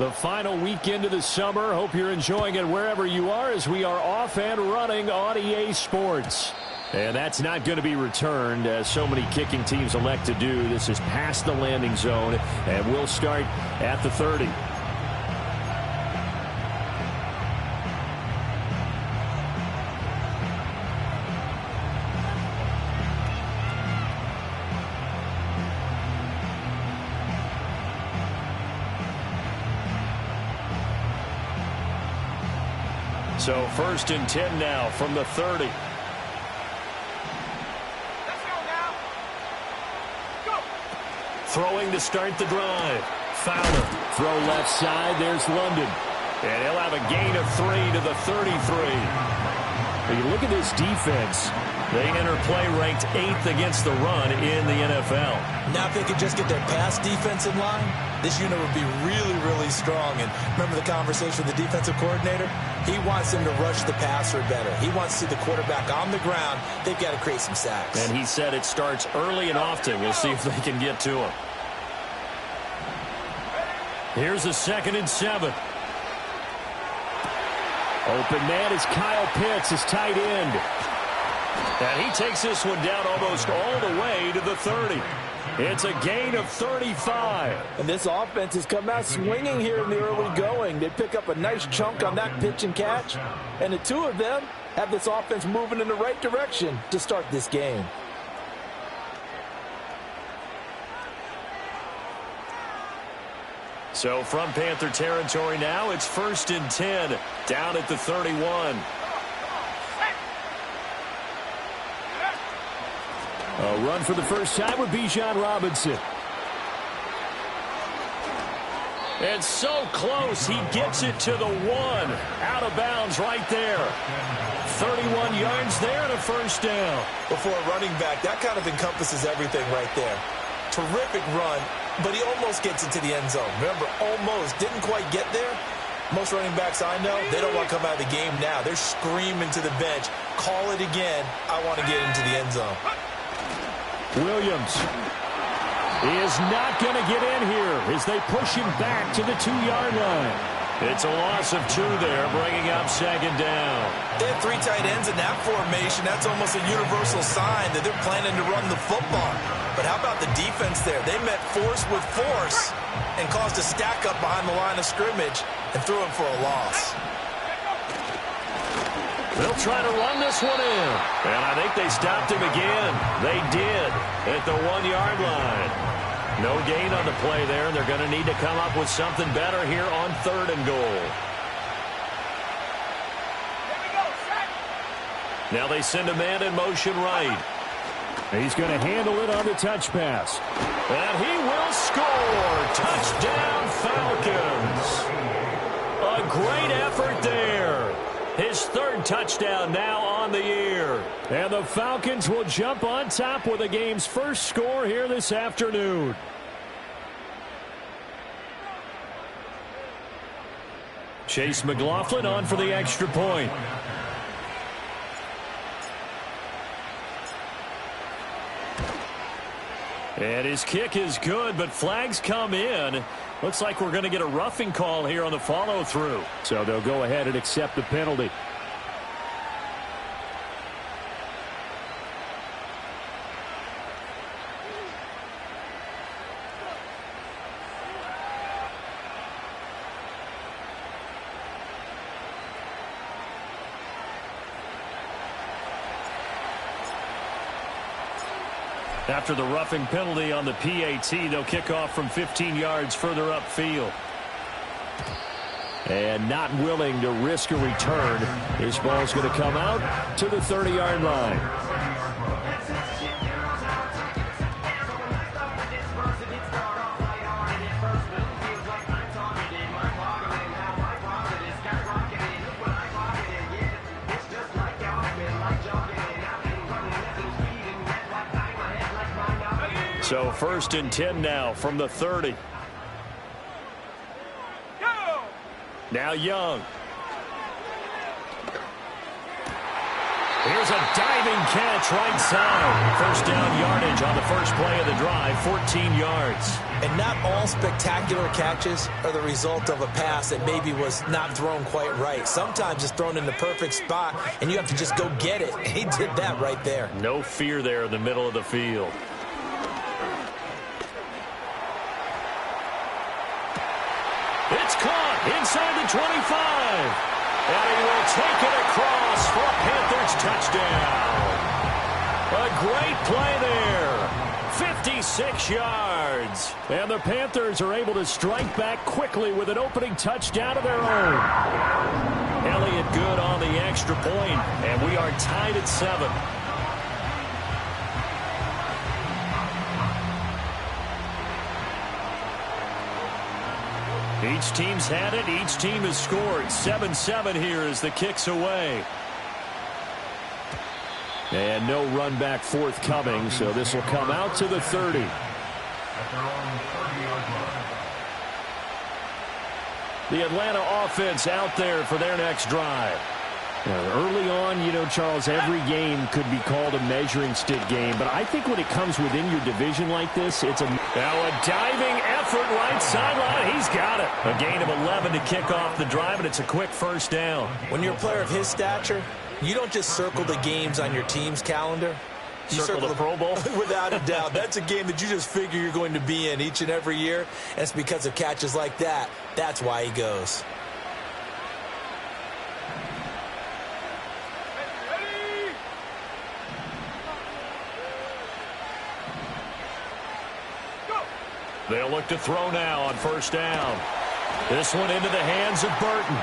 The final weekend of the summer. Hope you're enjoying it wherever you are as we are off and running on EA Sports. And that's not going to be returned as so many kicking teams elect to do. This is past the landing zone, and we'll start at the 30. So 1st and 10 now from the 30. Let's go now. Go. Throwing to start the drive. Fowler. Throw left side. There's London. And he'll have a gain of 3 to the 33. When you look at this defense, they enter play ranked 8th against the run in the NFL. Now if they could just get their pass defense in line, this unit would be really, really strong. And remember the conversation with the defensive coordinator? He wants them to rush the passer better. He wants to see the quarterback on the ground. They've got to create some sacks. And he said it starts early and often. We'll see if they can get to him. Here's a 2nd and 7. Open man is Kyle Pitts, his tight end. And he takes this one down almost all the way to the 30. It's a gain of 35. And this offense has come out swinging here in the early going. They pick up a nice chunk on that pitch and catch. And the two of them have this offense moving in the right direction to start this game. So from Panther territory now, it's 1st and 10 down at the 31. A run for the first time would be John Robinson. And so close, he gets it to the 1. Out of bounds right there. 31 yards there and a first down. Before a running back, that kind of encompasses everything right there. Terrific run, but he almost gets into the end zone. Remember, almost. Didn't quite get there. Most running backs I know, they don't want to come out of the game now. They're screaming to the bench, call it again. I want to get into the end zone. Williams is not going to get in here as they push him back to the 2-yard line. It's a loss of 2 there, bringing up 2nd down. They have 3 tight ends in that formation. That's almost a universal sign that they're planning to run the football. But how about the defense there? They met force with force and caused a stack up behind the line of scrimmage and threw him for a loss. They'll try to run this one in. And I think they stopped him again. They did at the 1-yard line. No gain on the play there, and they're going to need to come up with something better here on 3rd and goal. Now they send a man in motion right. He's going to handle it on the touch pass. And he will score. Touchdown, Falcons. A great effort there. His 3rd touchdown now on the year. And the Falcons will jump on top with the game's first score here this afternoon. Chase McLaughlin on for the extra point. And his kick is good, but flags come in. Looks like we're going to get a roughing call here on the follow-through. So they'll go ahead and accept the penalty. After the roughing penalty on the PAT, they'll kick off from 15 yards further upfield. And not willing to risk a return, this ball's going to come out to the 30-yard line. So 1st and 10 now from the 30. Now Young. Here Here's a diving catch right side. First down yardage on the first play of the drive, 14 yards. And not all spectacular catches are the result of a pass that maybe was not thrown quite right. Sometimes it's thrown in the perfect spot, and you have to just go get it. And he did that right there. No fear there in the middle of the field. It's caught inside the 25. And he will take it across for a Panthers touchdown. A great play there. 56 yards. And the Panthers are able to strike back quickly with an opening touchdown of their own. Elliott good on the extra point, and we are tied at 7. Each team's had it. Each team has scored. 7-7 here as the kick's away. And no run back forthcoming, so this will come out to the 30. The Atlanta offense out there for their next drive. Early on, you know, Charles, every game could be called a measuring stick game, but I think when it comes within your division like this, it's now a diving effort right sideline. He's got it. A gain of 11 to kick off the drive, and it's a quick first down. When you're a player of his stature, you don't just circle the games on your team's calendar. You circle the Pro Bowl? Without a doubt. That's a game that you just figure you're going to be in each and every year, and it's because of catches like that. That's why he goes. They'll look to throw now on first down. This one into the hands of Burton.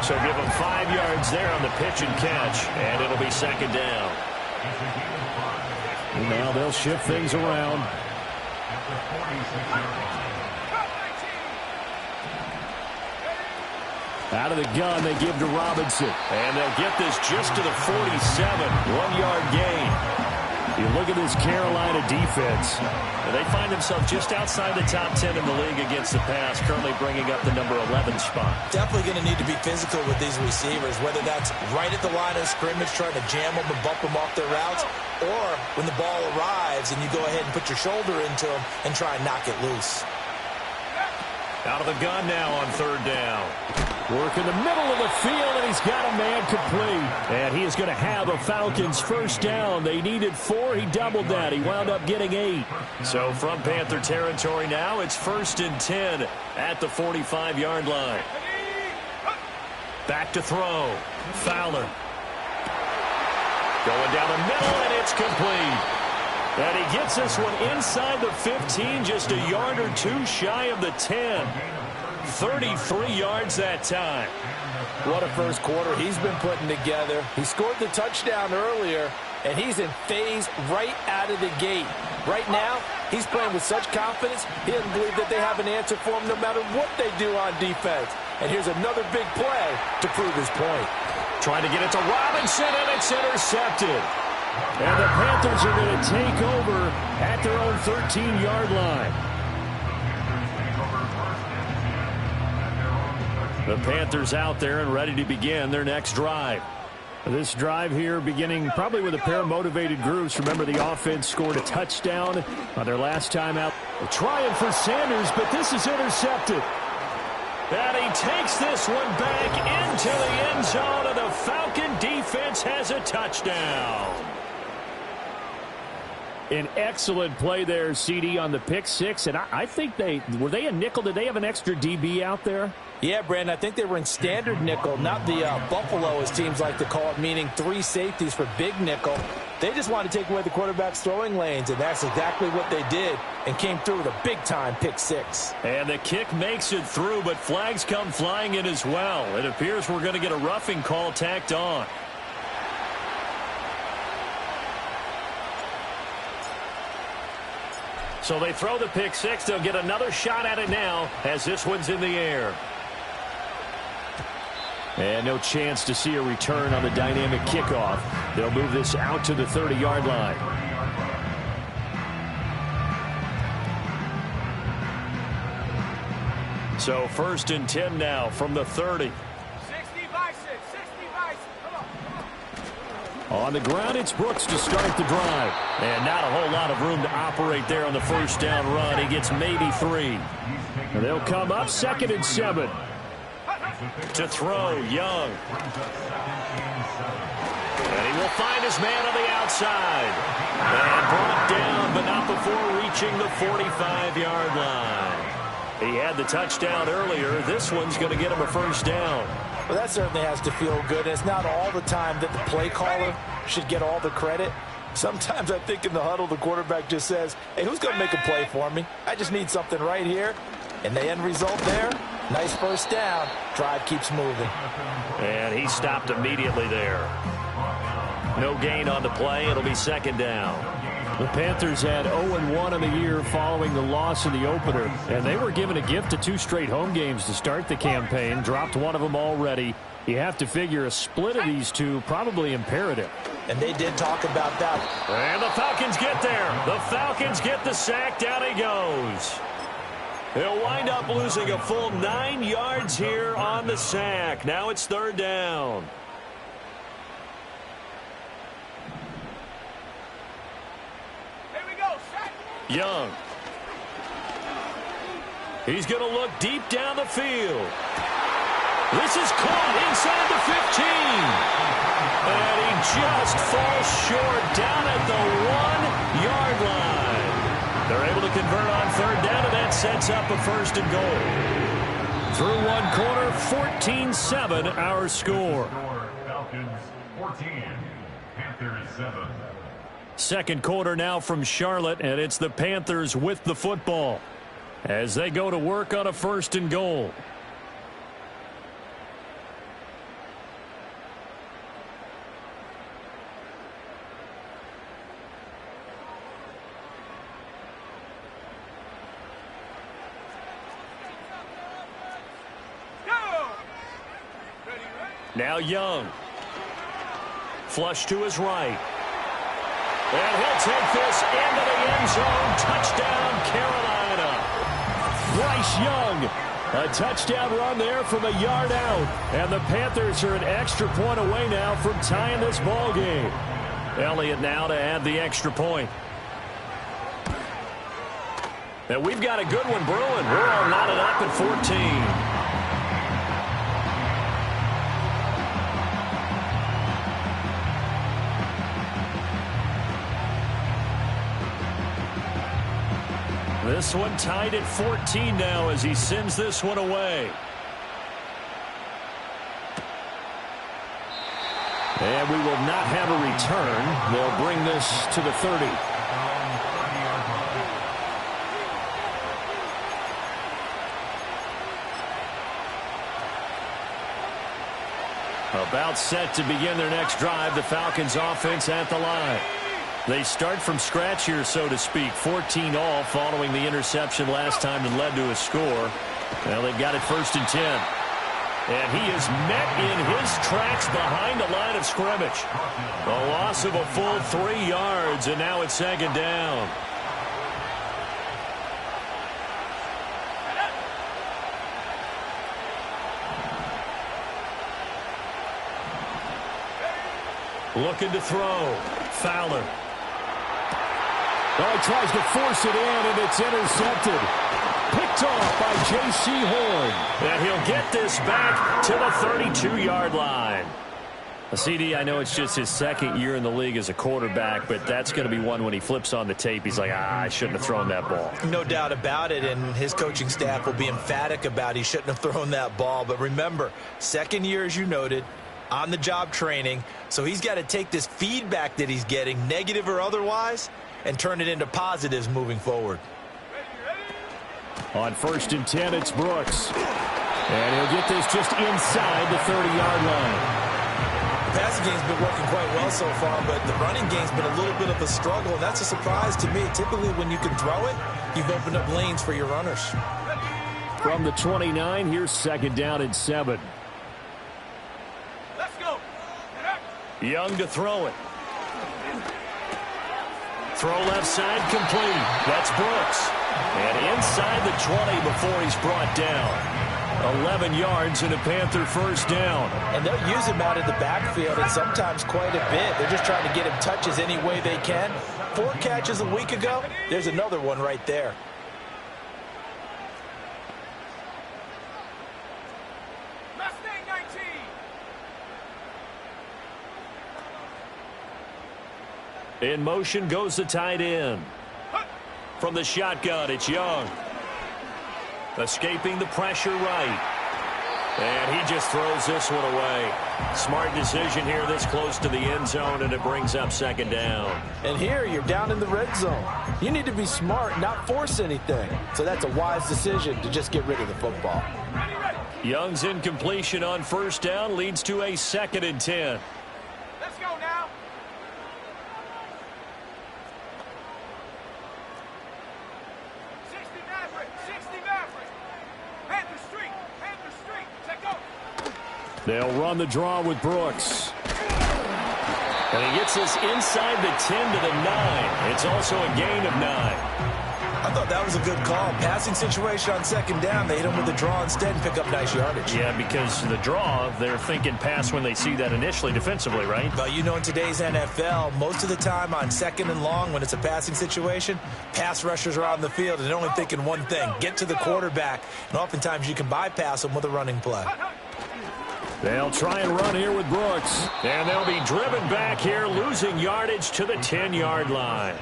So give him 5 yards there on the pitch and catch, and it'll be second down. Now they'll shift things around. Out of the gun, they give to Robinson. And they'll get this just to the 47. 1-yard gain. You look at this Carolina defense. And they find themselves just outside the top 10 in the league against the pass, currently bringing up the number 11 spot. Definitely going to need to be physical with these receivers, whether that's right at the line of scrimmage trying to jam them and bump them off their routes, or when the ball arrives and you go ahead and put your shoulder into them and try and knock it loose. Out of the gun now on third down. Work in the middle of the field, and he's got a man complete. And he is going to have a Falcons first down. They needed 4. He doubled that. He wound up getting 8. So from Panther territory now, it's 1st and 10 at the 45-yard line. Back to throw. Fowler. Going down the middle, and it's complete. And he gets this one inside the 15, just a yard or two shy of the 10. 33 yards that time. What a first quarter he's been putting together. He scored the touchdown earlier, and he's in phase right out of the gate. Right now, he's playing with such confidence, he doesn't believe that they have an answer for him no matter what they do on defense. And here's another big play to prove his point. Trying to get it to Robinson, and it's intercepted. And the Panthers are going to take over at their own 13-yard line. The Panthers out there and ready to begin their next drive. This drive here beginning probably with a pair of motivated groups. Remember, the offense scored a touchdown on their last time out. Trying for Sanders, but this is intercepted. And he takes this one back into the end zone, and the Falcon defense has a touchdown. An excellent play there, CD, on the pick six. And I think were they a nickel? Did they have an extra DB out there? Yeah, Brandon, I think they were in standard nickel, not the Buffalo, as teams like to call it, meaning 3 safeties for big nickel. They just wanted to take away the quarterback's throwing lanes, and that's exactly what they did, and came through with a big-time pick six. And the kick makes it through, but flags come flying in as well. It appears we're going to get a roughing call tacked on. So they throw the pick six. They'll get another shot at it now as this one's in the air. And no chance to see a return on the dynamic kickoff. They'll move this out to the 30-yard line. So 1st and 10 now from the 30. 60 by 6. 60 by 6. Come on. On the ground, it's Brooks to start the drive. And not a whole lot of room to operate there on the first down run. He gets maybe 3. And they'll come up 2nd and 7. To throw, Young. And he will find his man on the outside. And brought down, but not before reaching the 45-yard line. He had the touchdown earlier. This one's going to get him a first down. Well, that certainly has to feel good. It's not all the time that the play caller should get all the credit. Sometimes I think in the huddle, the quarterback just says, hey, who's going to make a play for me? I just need something right here. And the end result there, nice first down. Drive keeps moving. And he stopped immediately there. No gain on the play. It'll be 2nd down. The Panthers had 0-1 in the year following the loss in the opener, and they were given a gift of 2 straight home games to start the campaign. Dropped one of them already. You have to figure a split of these two probably imperative. And they did talk about that. And the Falcons get there. The Falcons get the sack. Down he goes. He'll wind up losing a full 9 yards here on the sack. Now it's 3rd down. Young. He's going to look deep down the field. This is caught inside the 15. And he just falls short down at the 1-yard line. They're able to convert on 3rd down, and that sets up a 1st and goal. Through one quarter, 14-7 our score. Falcons 14, Panthers 7. Second quarter now from Charlotte, and it's the Panthers with the football as they go to work on a 1st and goal. Now Young. Flush to his right. And he'll take this into the end zone. Touchdown, Carolina. Bryce Young. A touchdown run there from a yard out. And the Panthers are an extra point away now from tying this ball game. Elliott now to add the extra point. And we've got a good one brewing. We're all knotted up at 14. This one tied at 14 now as he sends this one away. And we will not have a return. They'll bring this to the 30. About set to begin their next drive. The Falcons offense at the line. They start from scratch here, so to speak. 14 all following the interception last time that led to a score. Well, they've got it 1st and 10. And he is met in his tracks behind the line of scrimmage. A loss of a full 3 yards, and now it's 2nd down. Looking to throw. Fowler. Oh, he tries to force it in, and it's intercepted. Picked off by J.C. Horn. And he'll get this back to the 32-yard line. CD, I know it's just his 2nd year in the league as a quarterback, but that's going to be one when he flips on the tape. He's like, I shouldn't have thrown that ball. No doubt about it, and his coaching staff will be emphatic about he shouldn't have thrown that ball. But remember, 2nd year, as you noted, on-the-job training, so he's got to take this feedback that he's getting, negative or otherwise, and turn it into positives moving forward. On 1st and 10, it's Brooks. And he'll get this just inside the 30-yard line. The passing game's been working quite well so far, but the running game's been a little bit of a struggle, and that's a surprise to me. Typically, when you can throw it, you've opened up lanes for your runners. From the 29, here's 2nd down and 7. Let's go. Young to throw it. Throw left side complete. That's Brooks. And inside the 20 before he's brought down. 11 yards and a Panther first down. And they'll use him out of the backfield, and sometimes quite a bit. They're just trying to get him touches any way they can. 4 catches a week ago. There's another one right there. Mustang 19. In motion goes the tight end. From the shotgun, it's Young. Escaping the pressure right. And he just throws this one away. Smart decision here this close to the end zone, and it brings up second down. And here you're down in the red zone. You need to be smart, not force anything. So that's a wise decision to just get rid of the football. Young's incompletion on first down leads to a 2nd and 10. Let's go now. They'll run the draw with Brooks. And he gets this inside the 10 to the 9. It's also a gain of 9. I thought that was a good call. Passing situation on second down. They hit him with the draw instead and pick up nice yardage. Yeah, because the draw, they're thinking pass when they see that initially defensively, right? But you know, in today's NFL, most of the time on second and long, when it's a passing situation, pass rushers are on the field and they're only thinking one thing, get to the quarterback. And oftentimes you can bypass them with a running play. They'll try and run here with Brooks. And they'll be driven back here, losing yardage to the 10-yard line.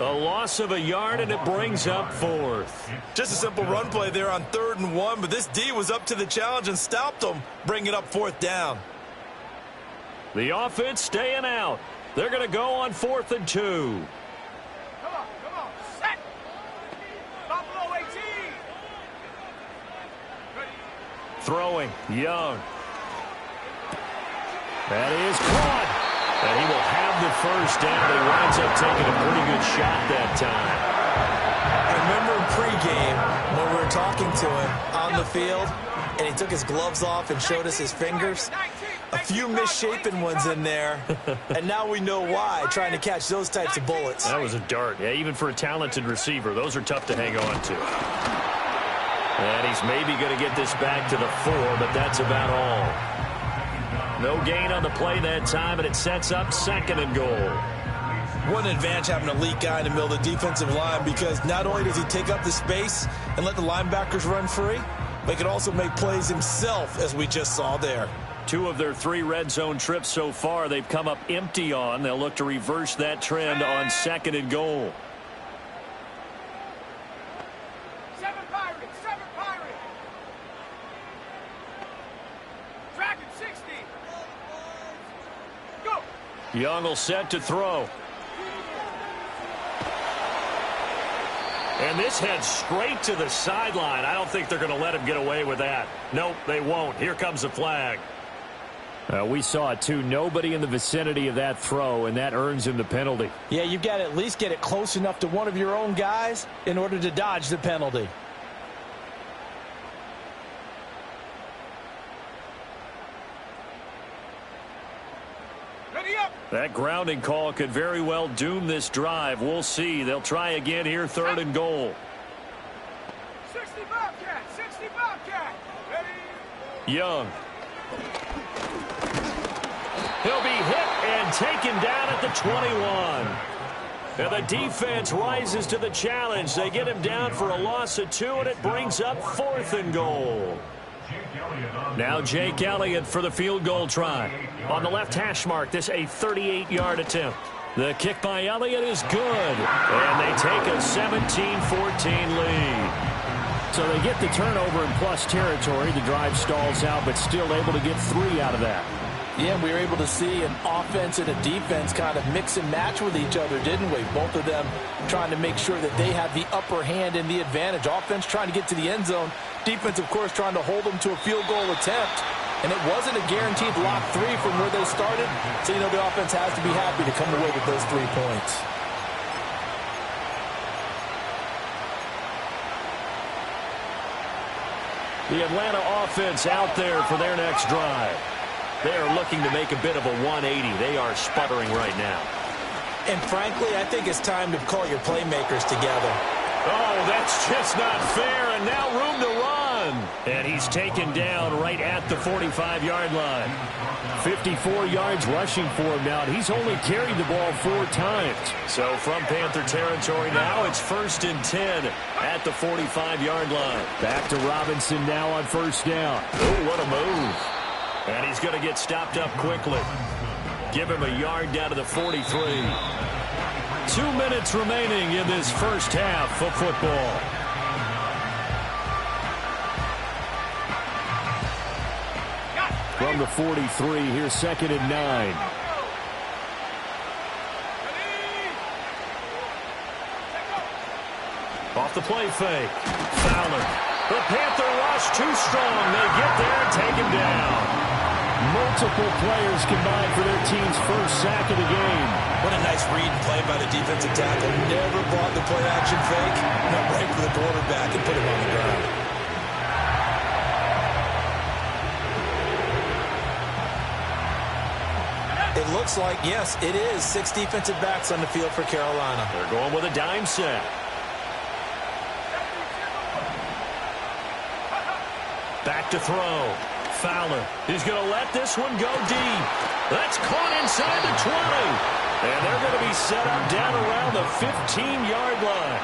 A loss of a yard, and it brings up 4th. Just a simple run play there on 3rd and 1, but this D was up to the challenge and stopped them, bringing up 4th down. The offense staying out. They're going to go on 4th and 2. Come on, set. Buffalo 18. Ready. Throwing, Young. That is caught. And he will have the first down. He winds up taking a pretty good shot that time. I remember in pregame when we were talking to him on the field, and he took his gloves off and showed us his fingers. A few misshapen ones in there, and now we know why, trying to catch those types of bullets. That was a dart. Yeah, even for a talented receiver, those are tough to hang on to. And he's maybe going to get this back to the 4, but that's about all. No gain on the play that time, and it sets up 2nd and goal. What an advantage having an elite guy in the middle of the defensive line, because not only does he take up the space and let the linebackers run free, but he can also make plays himself, as we just saw there. 2 of their 3 red zone trips so far, they've come up empty on. They'll look to reverse that trend on 2nd and goal. 7 Pirates. Dragon 60. Go. Young will set to throw. And this heads straight to the sideline. I don't think they're going to let him get away with that. Nope, they won't. Here comes the flag. We saw it, too. Nobody in the vicinity of that throw, and that earns him the penalty. Yeah, you've got to at least get it close enough to one of your own guys in order to dodge the penalty. Ready up. That grounding call could very well doom this drive. We'll see. They'll try again here, 3rd and goal. 60 Bobcat. Ready. Young. He'll be hit and taken down at the 21. And the defense rises to the challenge. They get him down for a loss of 2, and it brings up 4th and goal. Now Jake Elliott for the field goal try. On the left hash mark, this a 38-yard attempt. The kick by Elliott is good. And they take a 17-14 lead. So they get the turnover in plus territory. The drive stalls out, but still able to get 3 out of that. Yeah, we were able to see an offense and a defense kind of mix and match with each other, didn't we? Both of them trying to make sure that they have the upper hand and the advantage. Offense trying to get to the end zone. Defense, of course, trying to hold them to a field goal attempt. And it wasn't a guaranteed lock 3 from where they started. So, you know, the offense has to be happy to come away with those 3 points. The Atlanta offense out there for their next drive. They are looking to make a bit of a 180. They are sputtering right now. And frankly, I think it's time to call your playmakers together. Oh, that's just not fair, and now room to run. And he's taken down right at the 45-yard line. 54 yards rushing for him now, and he's only carried the ball 4 times. So from Panther territory now, it's 1st and 10 at the 45-yard line. Back to Robinson now on 1st down. Oh, what a move. And he's going to get stopped up quickly. Give him a yard down to the 43. 2 minutes remaining in this first half of football. From the 43, here's 2nd and 9. Off the play fake. Fowler. The Panther rush too strong. They get there and take him down. Multiple players combined for their team's first sack of the game. What a nice read and play by the defensive tackle. Never brought the play-action fake. Went right for the quarterback and put him on the ground. It looks like, yes, it is 6 defensive backs on the field for Carolina. They're going with a dime set. Back to throw. Fowler. He's going to let this one go deep. That's caught inside the 20. And they're going to be set up down around the 15-yard line.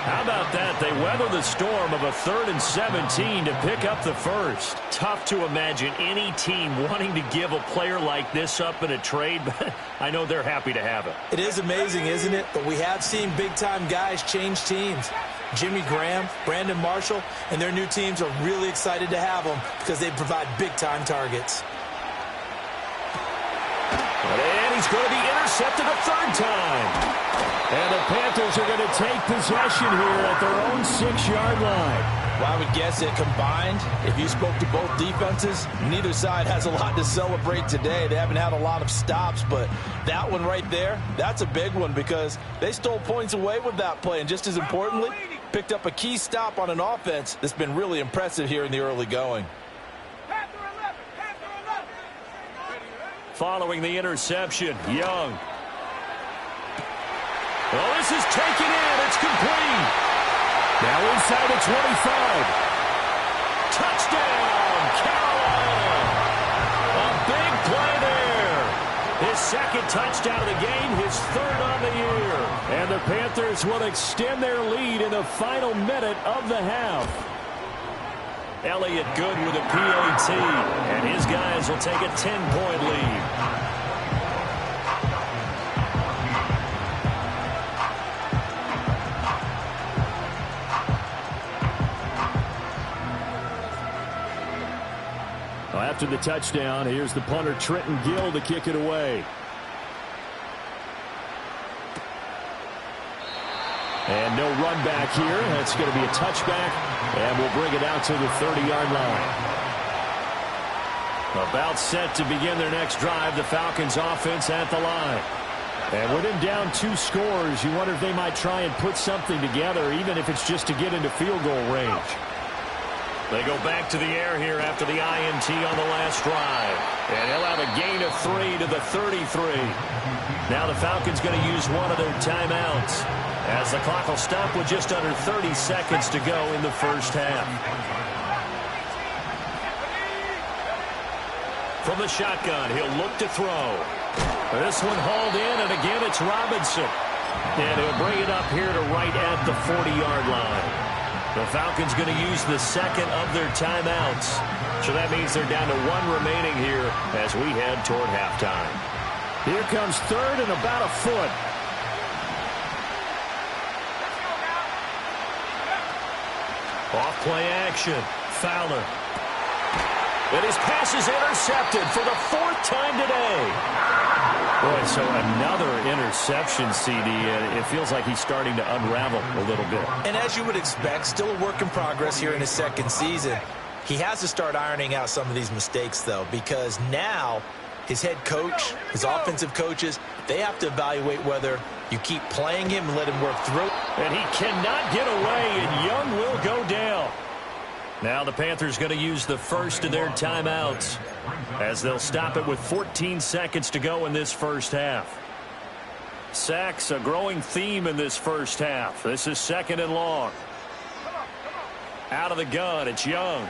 How about that? They weather the storm of a 3rd and 17 to pick up the first. Tough to imagine any team wanting to give a player like this up in a trade, but I know they're happy to have it. It is amazing, isn't it? But we have seen big-time guys change teams. Jimmy Graham, Brandon Marshall, and their new teams are really excited to have them because they provide big-time targets. And he's going to be intercepted a 3rd time. And the Panthers are going to take possession here at their own 6-yard line. Well, I would guess it combined, if you spoke to both defenses, neither side has a lot to celebrate today. They haven't had a lot of stops, but that one right there, that's a big one because they stole points away with that play. And just as importantly, picked up a key stop on an offense that's been really impressive here in the early going. Following the interception, Young. Well, this is taken in. It's complete. Now inside the 25. Touchdown, Carolina. A big play there. His 2nd touchdown of the game, his 3rd on the year. And the Panthers will extend their lead in the final minute of the half. Elliott good with a PAT, and his guys will take a 10-point lead. Well, after the touchdown, here's the punter Trenton Gill to kick it away. And no run back here. That's going to be a touchback, and we'll bring it out to the 30-yard line. About set to begin their next drive, the Falcons offense at the line. And with him down 2 scores, you wonder if they might try and put something together, even if it's just to get into field goal range. They go back to the air here after the INT on the last drive. And he'll have a gain of 3 to the 33. Now the Falcons going to use one of their timeouts, as the clock will stop with just under 30 seconds to go in the first half. From the shotgun, he'll look to throw. This one hauled in, and again it's Robinson. And he'll bring it up here to right at the 40-yard line. The Falcons going to use the 2nd of their timeouts. So that means they're down to 1 remaining here as we head toward halftime. Here comes 3rd and about a foot. Off play action. Fowler. And his pass is intercepted for the 4th time today. Boy, so another interception, CD, and it feels like he's starting to unravel a little bit. And as you would expect, still a work in progress here in his 2nd season. He has to start ironing out some of these mistakes, though, because now his head coach, his offensive coaches, they have to evaluate whether you keep playing him and let him work through. And he cannot get away, and Young will go down. Now the Panthers going to use the 1st of their timeouts, as they'll stop it with 14 seconds to go in this first half. Sacks, a growing theme in this first half. This is 2nd and long. Out of the gun, it's Young.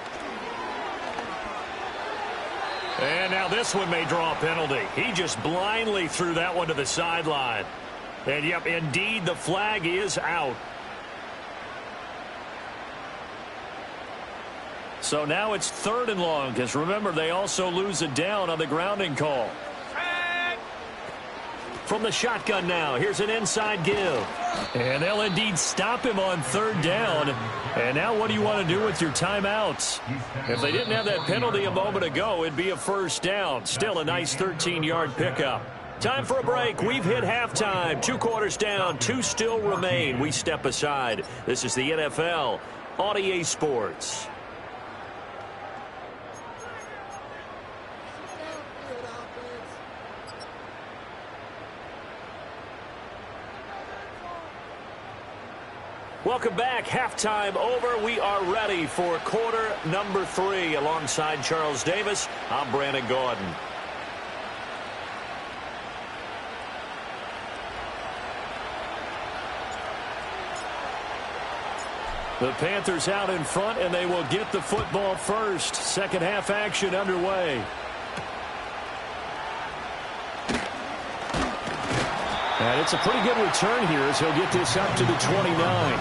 And now this one may draw a penalty. He just blindly threw that one to the sideline. And, yep, indeed, the flag is out. So now it's 3rd and long, because remember, they also lose a down on the grounding call. From the shotgun now, here's an inside give. And they'll indeed stop him on 3rd down. And now what do you want to do with your timeouts? If they didn't have that penalty a moment ago, it'd be a 1st down. Still a nice 13-yard pickup. Time for a break. We've hit halftime. 2 quarters down, 2 still remain. We step aside. This is the NFL on EA Sports. Welcome back. Halftime over. We are ready for quarter number 3. Alongside Charles Davis, I'm Brandon Gordon. The Panthers out in front, and they will get the football first. Second half action underway. And it's a pretty good return here as he'll get this up to the 29.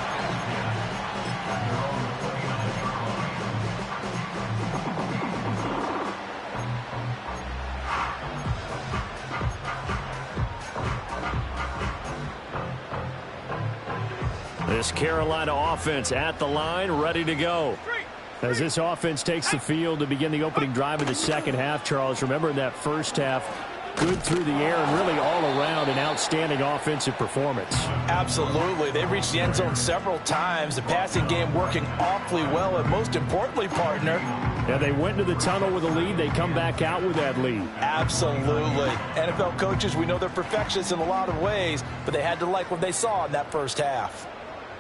This Carolina offense at the line, ready to go. As this offense takes the field to begin the opening drive of the second half, Charles, remember in that first half, good through the air and really all around an outstanding offensive performance. Absolutely. They reached the end zone several times. The passing game working awfully well, and most importantly, partner. Yeah, they went into the tunnel with a lead. They come back out with that lead. Absolutely. NFL coaches, we know they're perfectionists in a lot of ways, but they had to like what they saw in that first half.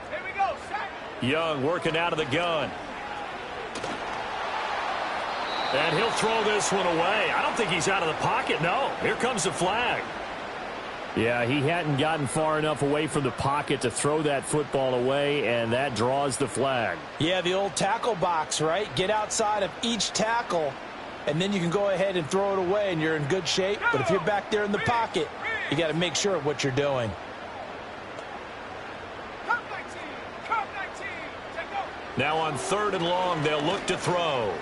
Here we go, set. Young working out of the gun. And he'll throw this one away. I don't think he's out of the pocket. No, here comes the flag. Yeah, he hadn't gotten far enough away from the pocket to throw that football away, and that draws the flag. Yeah, the old tackle box, right? Get outside of each tackle, and then you can go ahead and throw it away, and you're in good shape. But if you're back there in the pocket, you got to make sure of what you're doing. Now on 3rd and long, they'll look to throw.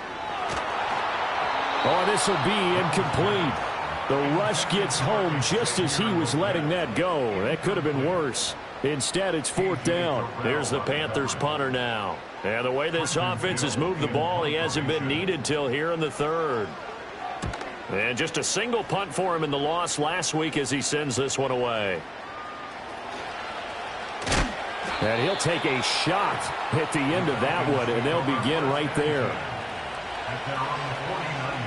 Oh, this will be incomplete. The rush gets home just as he was letting that go. That could have been worse. Instead, it's 4th down. There's the Panthers punter now. And the way this offense has moved the ball, he hasn't been needed till here in the 3rd. And just a single punt for him in the loss last week as he sends this one away. And he'll take a shot at the end of that one, and they'll begin right there. At their own 49